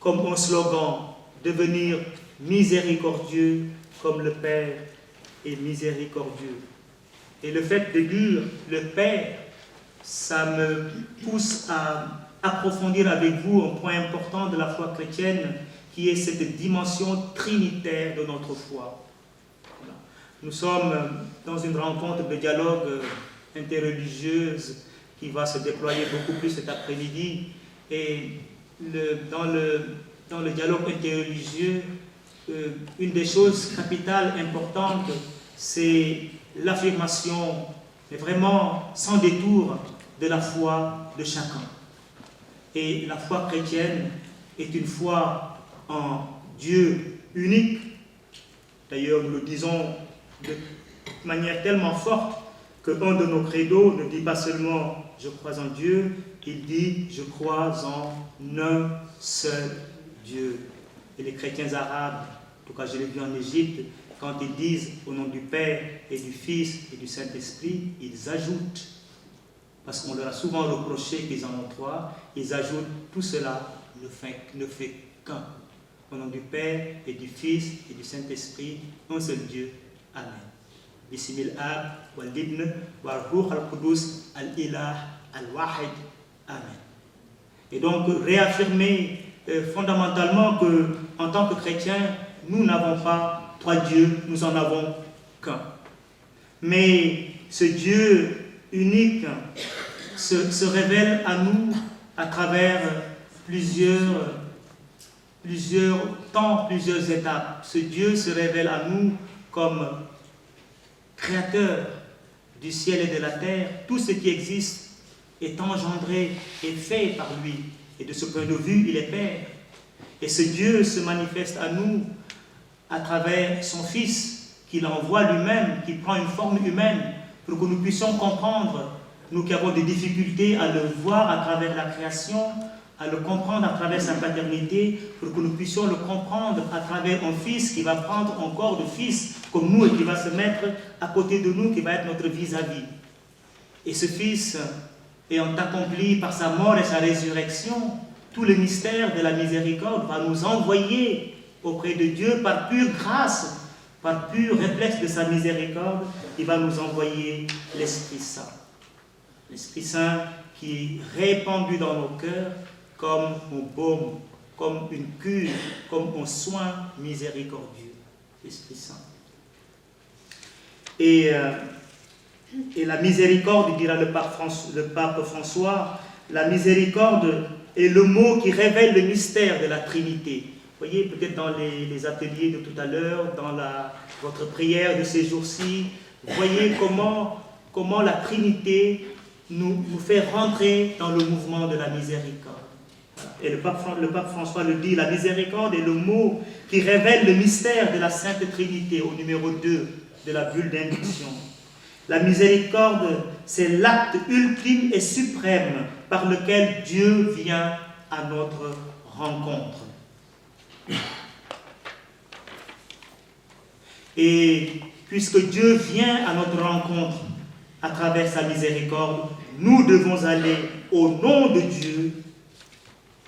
comme un slogan, devenir miséricordieux comme le Père est miséricordieux. Et le fait de dire le Père, ça me pousse à approfondir avec vous un point important de la foi chrétienne, qui est cette dimension trinitaire de notre foi. Voilà. Nous sommes dans une rencontre de dialogue interreligieuse qui va se déployer beaucoup plus cet après-midi. Et dans le dialogue interreligieux, une des choses capitales, importantes, c'est l'affirmation, mais vraiment sans détour, de la foi de chacun. Et la foi chrétienne est une foi en Dieu unique. D'ailleurs, nous le disons de manière tellement forte qu'un de nos credos ne dit pas seulement « je crois en Dieu », il dit « je crois en un seul Dieu ». Et les chrétiens arabes, en tout cas je l'ai vu en Égypte, quand ils disent au nom du Père et du Fils et du Saint-Esprit, ils ajoutent, parce qu'on leur a souvent reproché qu'ils en ont trois, ils ajoutent tout cela ne fait qu'un. Au nom du Père et du Fils et du Saint-Esprit, un seul Dieu. Amen. Bismil Ab, wal Ibn, wal Ruh al-Qudus, al-Ilah, al-Wahid. Amen. Et donc, réaffirmer fondamentalement qu'en tant que chrétiens, nous n'avons pas trois dieux, nous en avons qu'un. Mais ce Dieu unique se révèle à nous à travers plusieurs temps, plusieurs étapes. Ce Dieu se révèle à nous comme créateur du ciel et de la terre. Tout ce qui existe est engendré et fait par lui. Et de ce point de vue, il est Père. Et ce Dieu se manifeste à nous à travers son Fils, qu'il envoie lui-même, qui prend une forme humaine, pour que nous puissions comprendre, nous qui avons des difficultés à le voir à travers la création, à le comprendre à travers sa paternité, pour que nous puissions le comprendre à travers un Fils qui va prendre un corps de Fils comme nous et qui va se mettre à côté de nous, qui va être notre vis-à-vis. Et ce Fils, ayant accompli par sa mort et sa résurrection tout le mystère de la miséricorde, va nous envoyer auprès de Dieu par pure grâce, par pur réflexe de sa miséricorde, il va nous envoyer l'Esprit Saint. L'Esprit Saint qui est répandu dans nos cœurs comme un baume, comme une cure, comme un soin miséricordieux. L'Esprit Saint. Et la miséricorde, dira le pape François, la miséricorde est le mot qui révèle le mystère de la Trinité. Vous voyez, peut-être dans les ateliers de tout à l'heure, dans votre prière de ces jours-ci, vous voyez comment la Trinité nous fait rentrer dans le mouvement de la miséricorde. Et le pape François le dit, la miséricorde est le mot qui révèle le mystère de la Sainte Trinité, au numéro 2 de la bulle d'induction. La miséricorde, c'est l'acte ultime et suprême par lequel Dieu vient à notre rencontre. Et puisque Dieu vient à notre rencontre à travers sa miséricorde, nous devons aller au nom de Dieu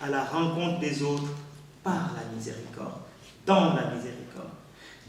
à la rencontre des autres par la miséricorde, dans la miséricorde.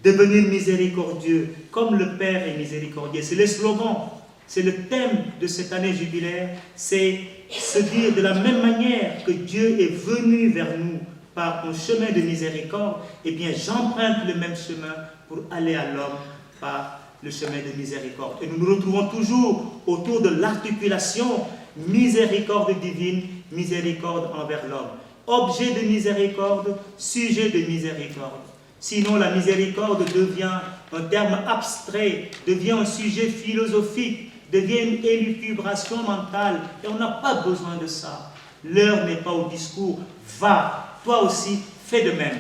Devenir miséricordieux comme le Père est miséricordieux. C'est le slogan, c'est le thème de cette année jubilaire, c'est se dire de la même manière que Dieu est venu vers nous par un chemin de miséricorde, eh bien j'emprunte le même chemin pour aller à l'homme par le chemin de miséricorde. Et nous nous retrouvons toujours autour de l'articulation miséricorde divine, miséricorde envers l'homme. Objet de miséricorde, sujet de miséricorde. Sinon, la miséricorde devient un terme abstrait, devient un sujet philosophique, devient une élucubration mentale. Et on n'a pas besoin de ça. L'heure n'est pas au discours. Va, toi aussi, fais de même.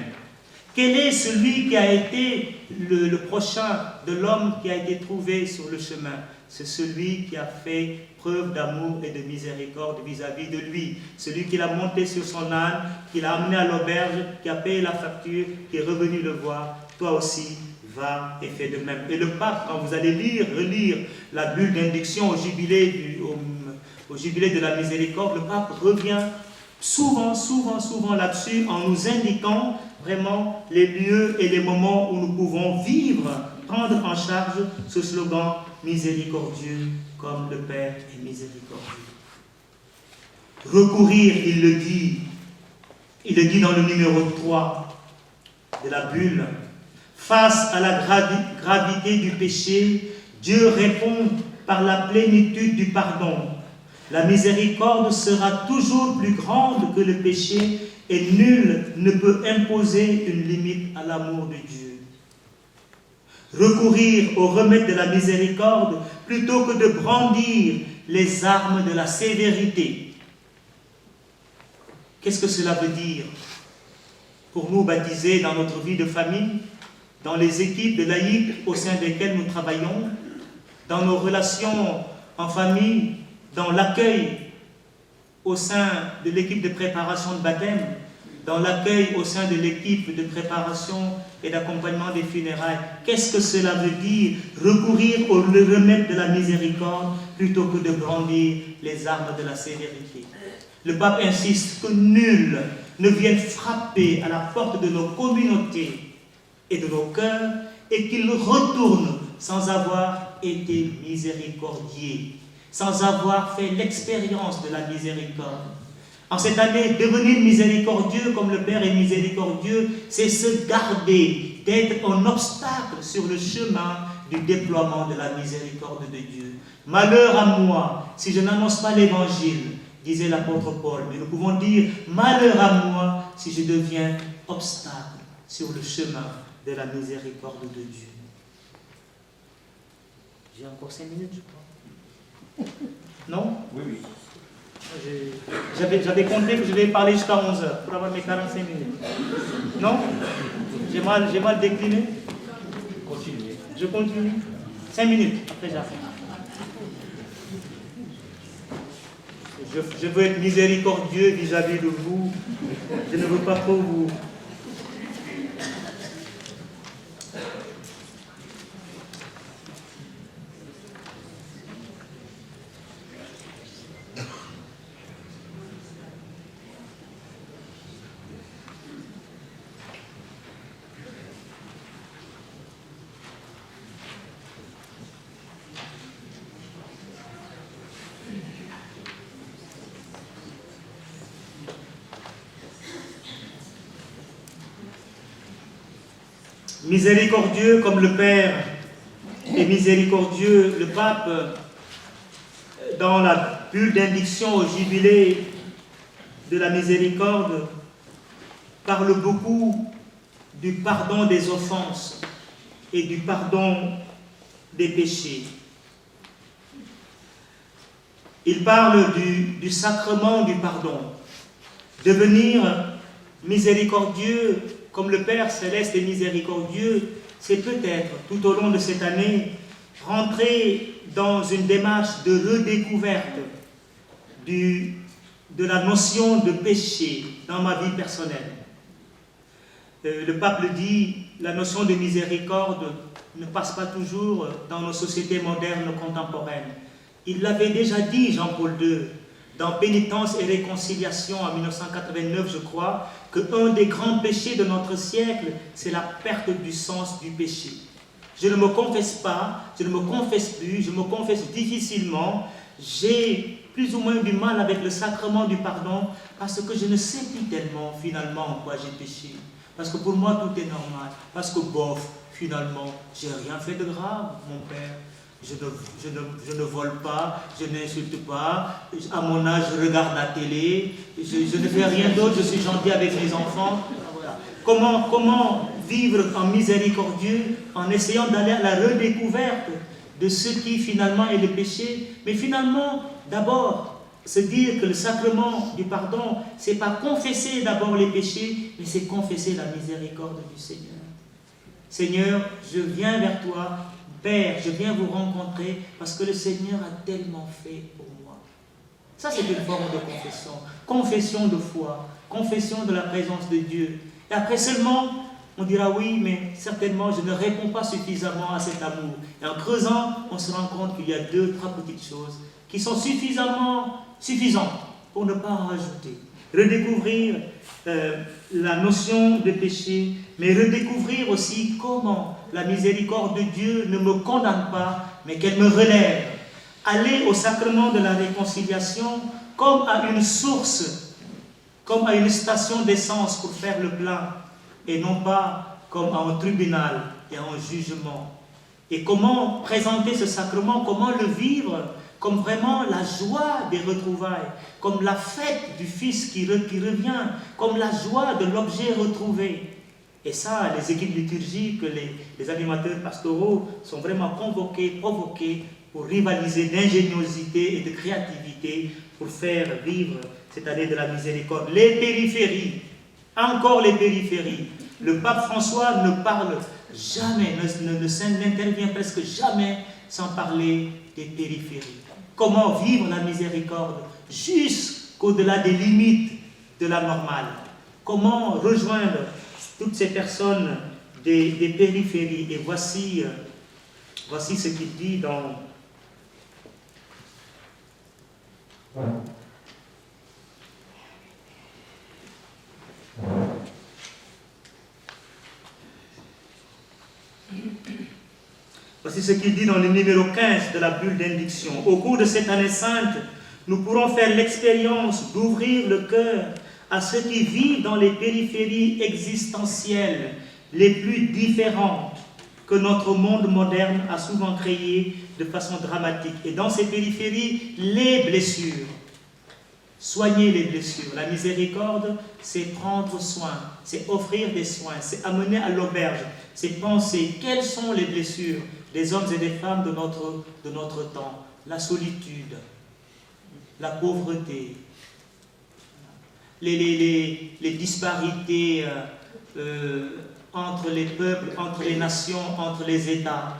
Quel est celui qui a été le prochain de l'homme qui a été trouvé sur le chemin? C'est celui qui a fait preuve d'amour et de miséricorde vis-à-vis de lui. Celui qui l'a monté sur son âne, qui l'a amené à l'auberge, qui a payé la facture, qui est revenu le voir. Toi aussi, va et fais de même. Et le pape, quand vous allez relire la bulle d'induction au jubilé de la miséricorde, le pape revient souvent là-dessus en nous indiquant vraiment les lieux et les moments où nous pouvons vivre, prendre en charge ce slogan miséricordieux comme le Père est miséricordieux. Recourir, il le dit dans le numéro 3 de la bulle, face à la gravité du péché, Dieu répond par la plénitude du pardon. La miséricorde sera toujours plus grande que le péché et nul ne peut imposer une limite à l'amour de Dieu. Recourir au remède de la miséricorde plutôt que de brandir les armes de la sévérité. Qu'est-ce que cela veut dire pour nous baptisés dans notre vie de famille, dans les équipes de laïcs au sein desquelles nous travaillons, dans nos relations en famille, dans l'accueil au sein de l'équipe de préparation de baptême, dans l'accueil au sein de l'équipe de préparation et d'accompagnement des funérailles. Qu'est-ce que cela veut dire? Recourir au remède de la miséricorde plutôt que de brandir les armes de la sévérité. Le pape insiste que nul ne vienne frapper à la porte de nos communautés et de nos cœurs et qu'il retourne sans avoir été miséricordieux, sans avoir fait l'expérience de la miséricorde. En cette année, devenir miséricordieux comme le Père est miséricordieux, c'est se garder d'être un obstacle sur le chemin du déploiement de la miséricorde de Dieu. Malheur à moi si je n'annonce pas l'évangile, disait l'apôtre Paul, mais nous pouvons dire malheur à moi si je deviens obstacle sur le chemin de la miséricorde de Dieu. J'ai encore 5 minutes, je crois. Non? Oui, oui. J'avais compté que je vais parler jusqu'à 11h pour avoir mes 45 minutes. Non? J'ai mal décliné? Continuez. Je continue. 5 minutes, après j'arrête. Je veux être miséricordieux vis-à-vis de vous. Je ne veux pas trop vous... Miséricordieux comme le Père et miséricordieux le Pape, dans la bulle d'indiction au jubilé de la miséricorde, parle beaucoup du pardon des offenses et du pardon des péchés. Il parle du sacrement du pardon. Devenir miséricordieux comme le Père céleste est miséricordieux, c'est peut-être, tout au long de cette année, rentrer dans une démarche de redécouverte de la notion de péché dans ma vie personnelle. Le pape le dit, la notion de miséricorde ne passe pas toujours dans nos sociétés modernes contemporaines. Il l'avait déjà dit, Jean-Paul II, dans Pénitence et Réconciliation en 1989, je crois, qu'un des grands péchés de notre siècle, c'est la perte du sens du péché. Je ne me confesse pas, je ne me confesse plus, je me confesse difficilement. J'ai plus ou moins du mal avec le sacrement du pardon parce que je ne sais plus tellement finalement en quoi j'ai péché. Parce que pour moi tout est normal. Parce que bof, finalement, j'ai rien fait de grave, mon Père. Je ne vole pas, je n'insulte pas, à mon âge je regarde la télé, je ne fais rien d'autre, je suis gentil avec mes enfants. Voilà. Comment vivre en miséricordieux en essayant d'aller à la redécouverte de ce qui finalement est le péché, mais finalement d'abord se dire que le sacrement du pardon, c'est pas confesser d'abord les péchés, mais c'est confesser la miséricorde du Seigneur. Seigneur, je viens vers toi. Père, je viens vous rencontrer parce que le Seigneur a tellement fait pour moi. Ça, c'est une forme de confession. Confession de foi, confession de la présence de Dieu. Et après seulement, on dira oui, mais certainement, je ne réponds pas suffisamment à cet amour. Et en creusant, on se rend compte qu'il y a 2, 3 petites choses qui sont suffisantes pour ne pas en rajouter. Redécouvrir la notion de péché, mais redécouvrir aussi comment la miséricorde de Dieu ne me condamne pas, mais qu'elle me relève. Aller au sacrement de la réconciliation comme à une source, comme à une station d'essence pour faire le plein, et non pas comme à un tribunal et à un jugement. Et comment présenter ce sacrement, comment le vivre? comme vraiment la joie des retrouvailles, comme la fête du Fils qui revient, comme la joie de l'objet retrouvé. Et ça, les équipes liturgiques, les animateurs pastoraux sont vraiment convoqués, provoqués pour rivaliser d'ingéniosité et de créativité pour faire vivre cette année de la miséricorde. Les périphéries, encore les périphéries. Le pape François ne parle jamais, n'intervient presque jamais sans parler des périphéries. Comment vivre la miséricorde jusqu'au-delà des limites de la normale? Comment rejoindre toutes ces personnes des périphéries? Et voici ce qu'il dit dans Voici ce qu'il dit dans le numéro 15 de la bulle d'indiction. Au cours de cette année sainte, nous pourrons faire l'expérience d'ouvrir le cœur à ceux qui vivent dans les périphéries existentielles les plus différentes que notre monde moderne a souvent créées de façon dramatique. Et dans ces périphéries, les blessures. Soigner les blessures. La miséricorde, c'est prendre soin, c'est offrir des soins, c'est amener à l'auberge, c'est penser quelles sont les blessures des hommes et des femmes de notre temps. La solitude, la pauvreté, les disparités entre les peuples, entre les nations, entre les États.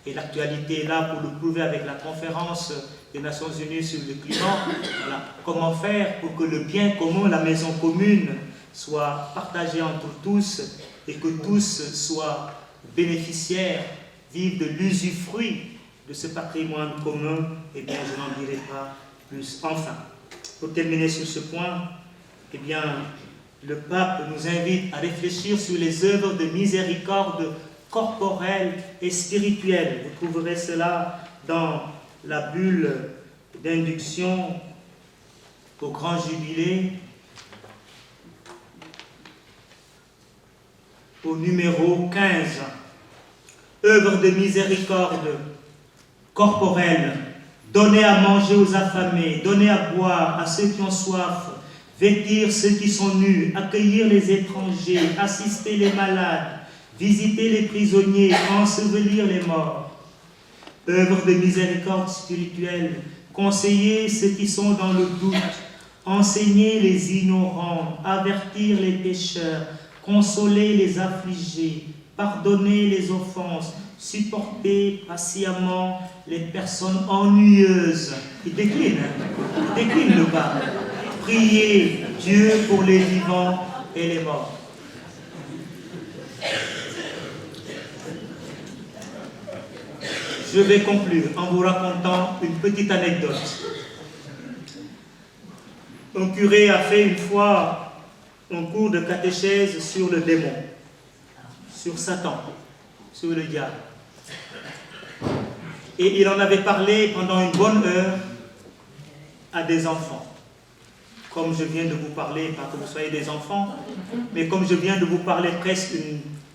Et l'actualité est là pour le prouver avec la conférence des Nations Unies sur le climat. Voilà. Comment faire pour que le bien commun, la maison commune, soit partagée entre tous et que tous soient bénéficiaires, vivent de l'usufruit de ce patrimoine commun? Eh bien, je n'en dirai pas plus. Enfin, pour terminer sur ce point, eh bien, le pape nous invite à réfléchir sur les œuvres de miséricorde corporelle et spirituelle. Vous trouverez cela dans la bulle d'induction au grand jubilé, au numéro 15. Œuvre de miséricorde corporelle, donner à manger aux affamés, donner à boire à ceux qui ont soif, vêtir ceux qui sont nus, accueillir les étrangers, assister les malades, visiter les prisonniers, ensevelir les morts. Œuvre de miséricorde spirituelle, conseiller ceux qui sont dans le doute, enseigner les ignorants, avertir les pécheurs, consoler les affligés, pardonner les offenses, supporter patiemment les personnes ennuyeuses. Il décline le bas. Prier Dieu pour les vivants et les morts. Je vais conclure en vous racontant une petite anecdote. Un curé a fait une fois un cours de catéchèse sur le démon, sur Satan, sur le diable. Et il en avait parlé pendant une bonne heure à des enfants. Comme je viens de vous parler, pas que vous soyez des enfants, mais comme je viens de vous parler presque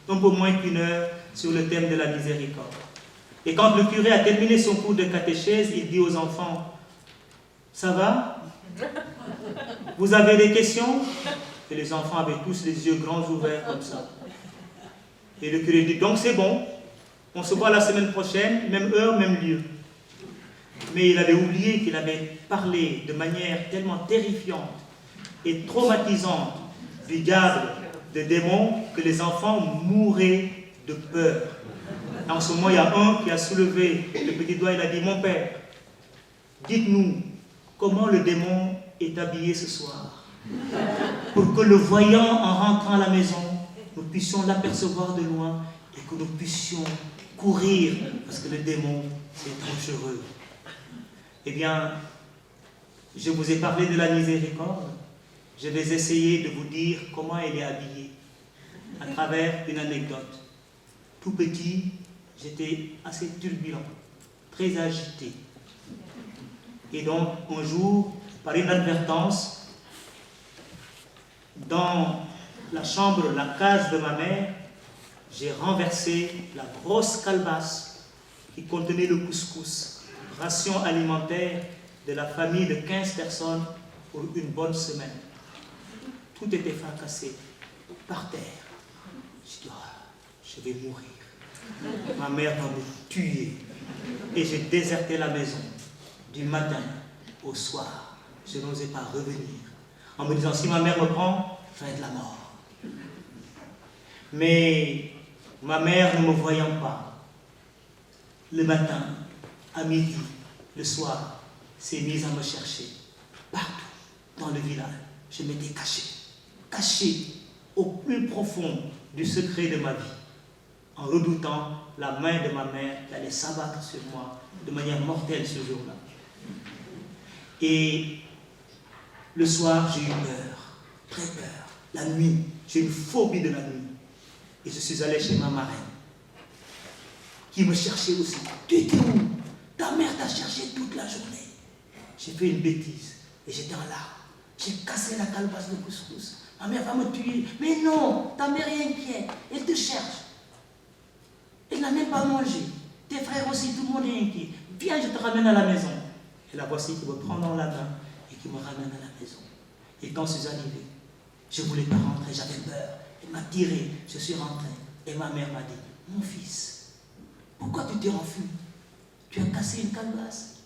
un peu moins qu'une heure sur le thème de la miséricorde. Et quand le curé a terminé son cours de catéchèse, il dit aux enfants, « Ça va? Vous avez des questions ?» Et les enfants avaient tous les yeux grands ouverts comme ça. Et le curé dit, « Donc c'est bon, on se voit la semaine prochaine, même heure, même lieu. » Mais il avait oublié qu'il avait parlé de manière tellement terrifiante et traumatisante du diable, des démons, que les enfants mouraient de peur. Et en ce moment, il y a un qui a soulevé le petit doigt, il a dit, « Mon père, dites-nous comment le démon est habillé ce soir, pour que le voyant en rentrant à la maison, nous puissions l'apercevoir de loin et que nous puissions courir, parce que le démon est dangereux. » Eh bien, je vous ai parlé de la miséricorde. Je vais essayer de vous dire comment elle est habillée à travers une anecdote. Tout petit, j'étais assez turbulent, très agité. Et donc, un jour, par inadvertance, dans la chambre, la case de ma mère, j'ai renversé la grosse calebasse qui contenait le couscous ration alimentaire de la famille de 15 personnes pour une bonne semaine. Tout était fracassé, par terre. Je dis, oh, je vais mourir. Ma mère va me tuer. Et j'ai déserté la maison du matin au soir. Je n'osais pas revenir. En me disant, si ma mère me prend, ça va être la mort. Mais ma mère ne me voyant pas, le matin, à midi, le soir, s'est mise à me chercher. Partout, dans le village, je m'étais caché au plus profond du secret de ma vie, en redoutant la main de ma mère qui allait s'abattre sur moi de manière mortelle ce jour-là. Et le soir, j'ai eu peur, très peur. La nuit, j'ai une phobie de la nuit. Et je suis allé chez ma marraine, qui me cherchait aussi. Tu étais où? Ta mère t'a cherché toute la journée. J'ai fait une bêtise et j'étais en larmes. J'ai cassé la calebasse de couscous. Ma mère va me tuer. Mais non, ta mère est inquiète. Elle te cherche. Elle n'a même pas mangé. Tes frères aussi, tout le monde est inquiet. Viens, je te ramène à la maison. Et la voici qui me prend dans la main et qui me ramène à la maison. Et quand je suis arrivé, je ne voulais pas rentrer, j'avais peur. Elle m'a tiré, je suis rentré. Et ma mère m'a dit, mon fils, pourquoi tu t'es enfui? Tu as cassé une calebasse.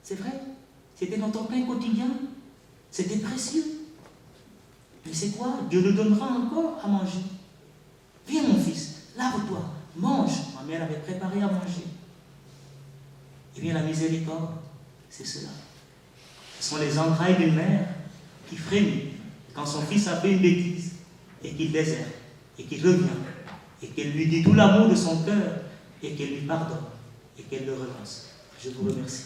C'est vrai, c'était dans ton pain quotidien. C'était précieux. Mais c'est quoi? Dieu nous donnera encore à manger. Viens mon fils, lave-toi, mange. Ma mère avait préparé à manger. Et bien la miséricorde, c'est cela. Ce sont les entrailles d'une mère qui frémit quand son fils a fait une bêtise et qu'il déserte et qu'il revient et qu'elle lui dit tout l'amour de son cœur et qu'elle lui pardonne et qu'elle le relance. Je vous remercie.